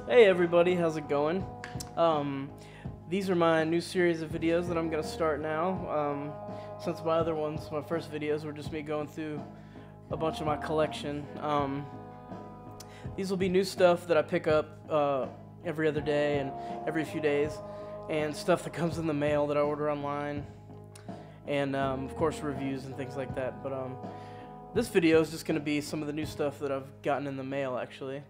Hey everybody, how's it going? These are my new series of videos that I'm going to start now. Since my other ones, my first videos, were just me going through a bunch of my collection. These will be new stuff that I pick up every other day and every few days, and stuff that comes in the mail that I order online, and of course reviews and things like that. But this video is just going to be some of the new stuff that I've gotten in the mail, actually.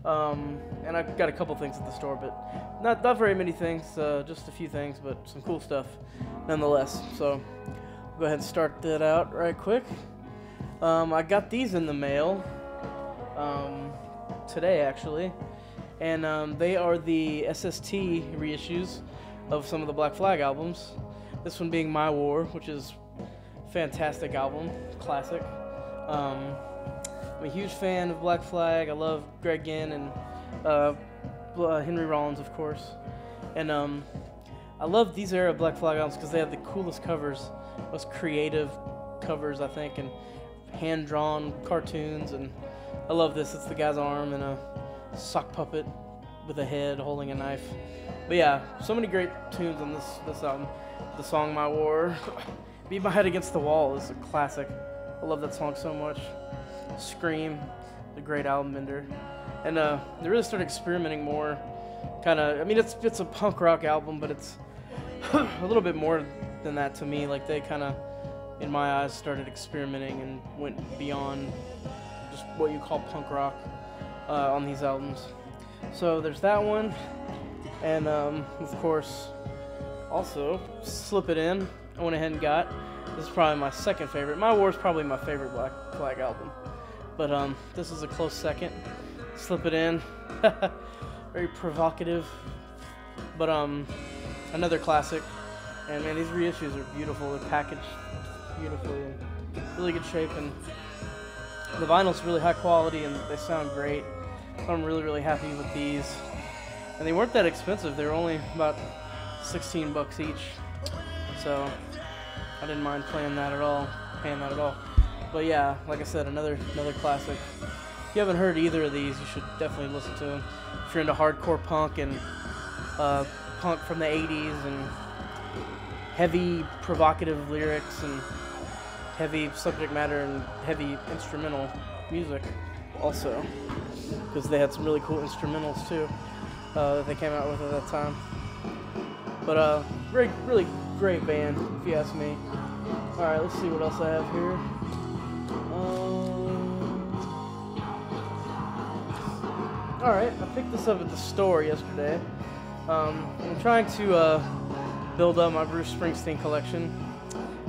And I've got a couple things at the store, but not very many things, just a few things, but some cool stuff nonetheless. So I'll go ahead and start that out right quick. I got these in the mail today, actually, and they are the SST reissues of some of the Black Flag albums. This one being My War, which is a fantastic album, classic. I'm a huge fan of Black Flag. I love Greg Ginn and Henry Rollins, of course. And I love these era Black Flag albums because they have the coolest covers, most creative covers, I think, and hand-drawn cartoons. And I love this. It's the guy's arm and a sock puppet with a head holding a knife. But yeah, so many great tunes on this album. The song My War, Beat My Head Against the Wall is a classic. I love that song so much. Scream, the great album ender, and they really started experimenting more. I mean, it's a punk rock album, but it's a little bit more than that to me. Like, they kind of, in my eyes, started experimenting and went beyond just what you call punk rock on these albums. So there's that one, and of course, also Slip It In. I went ahead and got. This is probably my second favorite. My War is probably my favorite Black Flag album. But this is a close second. Slip It In. Very provocative. But another classic. And man, these reissues are beautiful. They're packaged beautifully in really good shape, and the vinyl's really high quality and they sound great. So I'm really happy with these. And they weren't that expensive. They were only about 16 bucks each. So I didn't mind paying that at all. But yeah, like I said, another classic. If you haven't heard either of these, you should definitely listen to them. If you're into hardcore punk and punk from the 80s and heavy provocative lyrics and heavy subject matter and heavy instrumental music also, because they had some really cool instrumentals too that they came out with at that time. But really great band, if you ask me. Alright, let's see what else I have here. Alright, I picked this up at the store yesterday. I'm trying to build up my Bruce Springsteen collection.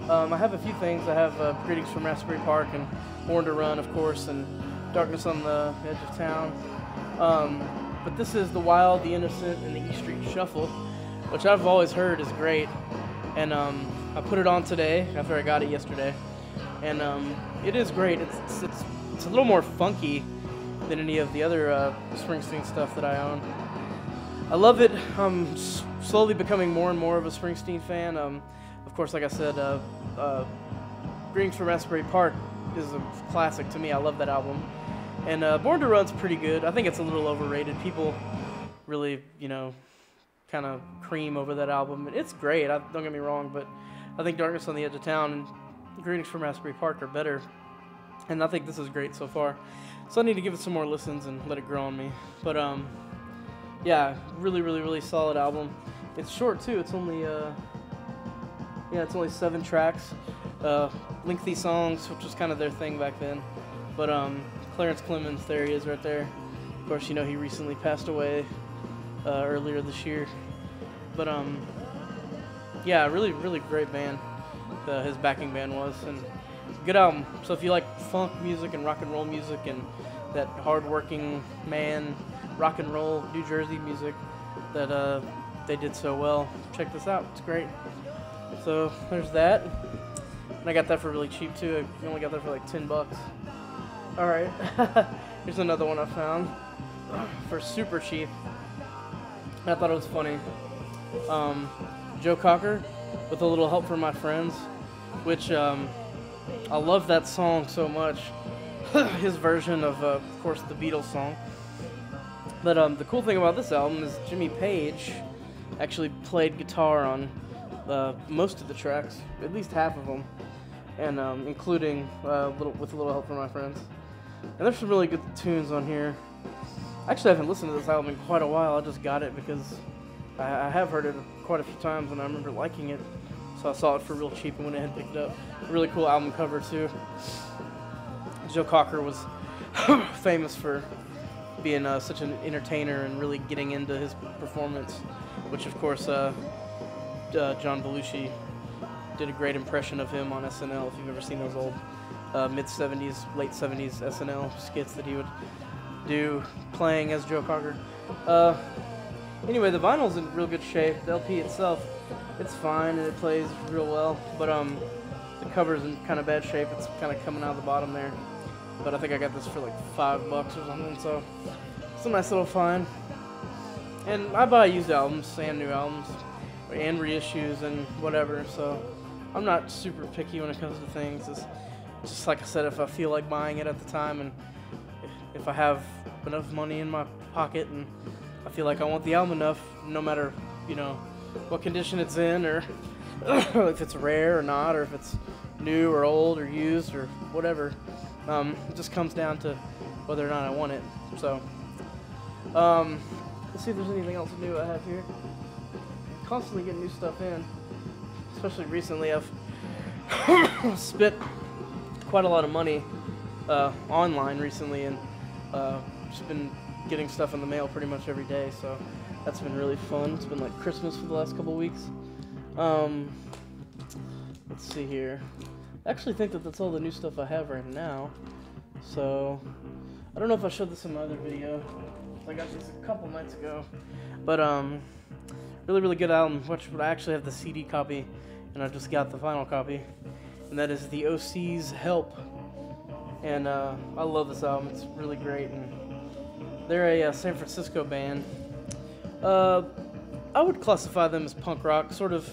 I have a few things. I have Greetings from Raspberry Park and Born to Run, of course, and Darkness on the Edge of Town. But this is The Wild, The Innocent, and The E Street Shuffle, which I've always heard is great. And I put it on today after I got it yesterday, and it is great. It's a little more funky than any of the other Springsteen stuff that I own. I love it. I'm slowly becoming more and more of a Springsteen fan. Of course, like I said, Greetings from Raspberry Park is a classic to me. I love that album. And Born to Run's pretty good. I think it's a little overrated. People really, kind of cream over that album. It's great, don't get me wrong, but I think Darkness on the Edge of Town and Greetings from Raspberry Park are better. And I think this is great so far. So I need to give it some more listens and let it grow on me. But yeah, really solid album. It's short too. It's only it's only 7 tracks. Lengthy songs, which was kind of their thing back then. But Clarence Clemens, there he is right there. Of course, he recently passed away earlier this year. But yeah, really great band. His backing band was, and good album. So if you like funk music and rock and roll music and that hard-working man rock and roll New Jersey music that they did so well, check this out. It's great. So there's that, and I got that for really cheap too. I only got that for like 10 bucks. All right, here's another one I found for super cheap. I thought it was funny. Joe Cocker, With a Little Help from My Friends, which I love that song so much. His version of course, the Beatles song. But the cool thing about this album is Jimmy Page actually played guitar on most of the tracks, at least half of them, and including with a little help from my friends. And there's some really good tunes on here. Actually, I haven't listened to this album in quite a while. I just got it because I have heard it quite a few times, and I remember liking it. So I saw it for real cheap and went ahead and picked it up. Really cool album cover too. Joe Cocker was famous for being such an entertainer and really getting into his performance, which of course John Belushi did a great impression of him on SNL. If you've ever seen those old mid-70s, late 70s SNL skits that he would do playing as Joe Cocker. Anyway, the vinyl's in real good shape. The LP itself, it's fine and it plays real well, but the cover's in kind of bad shape. It's kind of coming out the bottom there. But I think I got this for like $5 or something, so it's a nice little find. And I buy used albums and new albums and reissues and whatever, so I'm not super picky when it comes to things. It's just like I said, if I feel like buying it at the time and if I have enough money in my pocket and I feel like I want the album enough, no matter, you know, what condition it's in or if it's rare or not, or if it's new or old or used or whatever. It just comes down to whether or not I want it. So, let's see if there's anything else new I have here. Constantly getting new stuff in, especially recently. I've spent quite a lot of money online recently, and just been getting stuff in the mail pretty much every day. So that's been really fun. It's been like Christmas for the last couple of weeks. Let's see here. I actually think that that's all the new stuff I have right now. So, I don't know if I showed this in my other video. I got this a couple nights ago. But, really, really good album. I actually have the CD copy, and I just got the vinyl copy. And that is Theoasys Help. And, I love this album. It's really great. And they're a San Francisco band. I would classify them as punk rock, sort of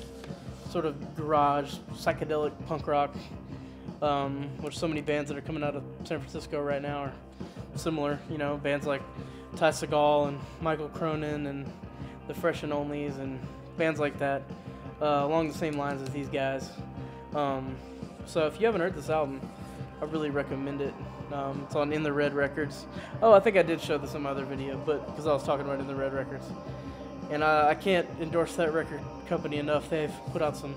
garage, psychedelic punk rock, which so many bands that are coming out of San Francisco right now are similar. You know, bands like Ty Segall and Michael Cronin and the Fresh and Onlys and bands like that, along the same lines as these guys. So if you haven't heard this album, I really recommend it. It's on In the Red Records. Oh, I think I did show this in my other video, but because I was talking about In the Red Records. And I can't endorse that record company enough. They've put out some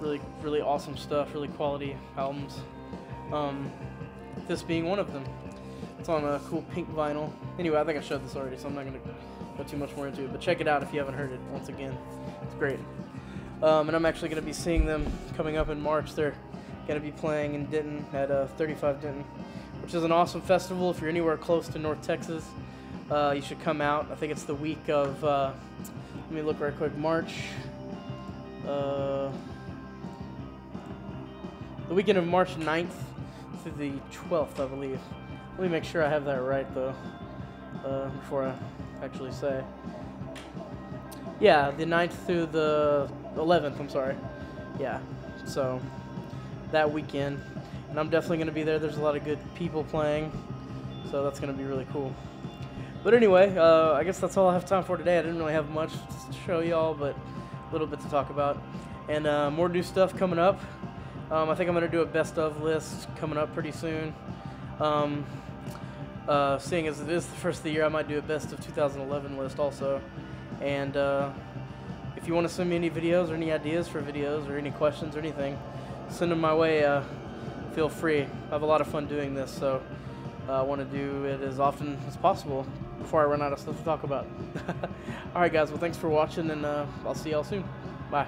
really, really awesome stuff, really quality albums. This being one of them. It's on a cool pink vinyl. Anyway, I think I showed this already, so I'm not going to go too much more into it. But check it out if you haven't heard it, once again. It's great. And I'm actually going to be seeing them coming up in March. They're going to be playing in Denton at 35 Denton, which is an awesome festival. If you're anywhere close to North Texas, you should come out. I think it's the week of, let me look right quick, March, the weekend of March 9th through the 12th, I believe. Let me make sure I have that right, though, before I actually say. Yeah, the 9th through the 11th, I'm sorry. Yeah, so that weekend. And I'm definitely going to be there. There's a lot of good people playing, so that's going to be really cool. But anyway, I guess that's all I have time for today. I didn't really have much to show y'all, but a little bit to talk about. And more new stuff coming up. I think I'm going to do a best of list coming up pretty soon. Seeing as it is the first of the year, I might do a best of 2011 list also. And if you want to send me any videos or any ideas for videos or any questions or anything, send them my way. Feel free. I have a lot of fun doing this, so I want to do it as often as possible before I run out of stuff to talk about. Alright guys, well thanks for watching, and I'll see y'all soon. Bye.